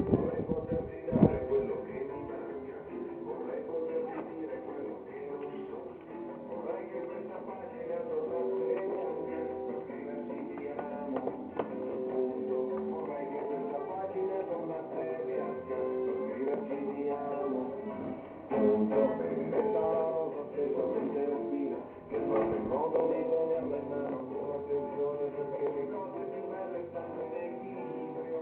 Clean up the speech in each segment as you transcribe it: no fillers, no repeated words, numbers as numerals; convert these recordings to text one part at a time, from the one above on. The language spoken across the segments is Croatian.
Vorrei poter dire quello che mi manca, vorrei poter dire quello che non so. Vorrei che questa pagina tornasse bianca per scriverci ti amo. Punto. Vorrei che questa pagina tornasse bianca per scriverci ti amo. Punto. Benedetta la rosa stessa mente che fa in modo di tenerla in mano con attenzione perché le cose più belle stanno in equilibrio,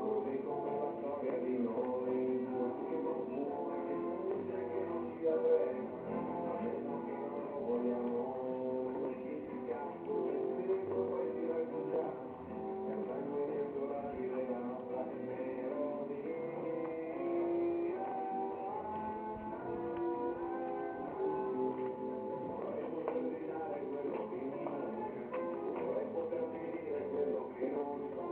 così come la storia di noi due che non fuma, che non usa e che non si arresta, a meno che non lo vogliamo dimenticare, pensiero poi si raggiungerà, e il sangue dentro la della nostra melodia. Vorrei poter dire quello che mi manca, vorrei poter dire quello che non so,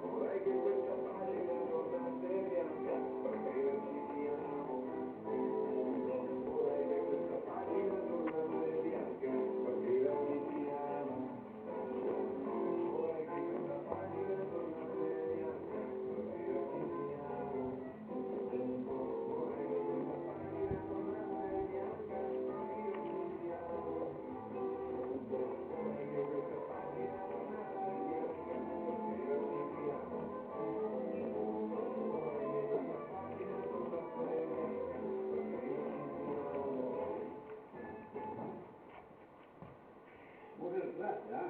vorrei che questa pagina tornasse bianca per scriverci ti amo. Vorrei che questa pagina tornasse bianca per scriverci ti amo. Vorrei che questa pagina tornasse bianca per scriverci ti amo. Vorrei che questa pagina tornasse bianca per scriverci ti amo. Vorrei che questa pagina tornasse bianca per scriverci ti amo. Vorrei che questa pagina tornasse bianca per scriverci ti amo. Mujer plata,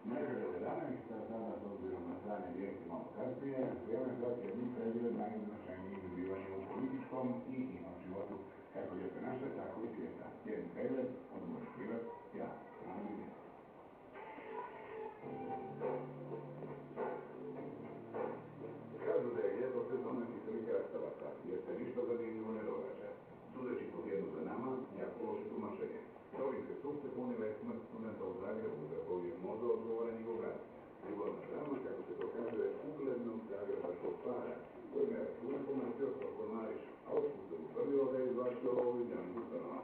nekada današnjih sada s obzirom na stanje vijesti malo kasnije, vrijeme za jedni pregled najznačajnijih zbivanja u političkom i inom životu kako Lijepe naše, tako i svijeta. Jedan pregled od moj skrivac, ja, Anu Ljubim. Kažu da je ljeto sezona kiselih krastavaka, jer se ništa zanimljivo ne događa. Sudeći po tjednu za nama, jako loše tumačenje. S ovim se sunce punile smrt studenta u Zagrebu, za koju je možda odgovoran njegov brat. Ljubavna drama, kako se to kaže, uglednog zagrebačkog para, kojim je računa pomrtio Sokol Marić, a usput se utvrdilo da je izvlačio ovo iz javnih ustanova.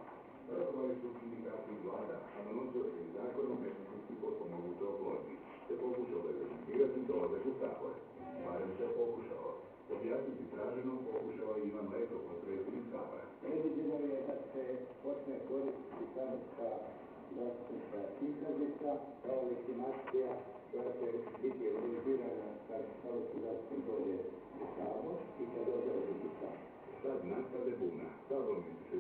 Ratovali su sindikati i vlada, a donosio se i zakon o medicinski potpomognute oplodnji, te pokušao legalizirati dolazak u Sabor. Barem se pokušao. Objasniti traženom pokušao je Ivan Leko, potpredsjednik Sabora. Predviđeno je da se počne koristiti saborska zastupnička iskaznica kao legitimacija koja će biti organizirana kad saborski zastupnik dođe u Sabor i kad dođe u Sabor. Sad nastade buna. Sabornici se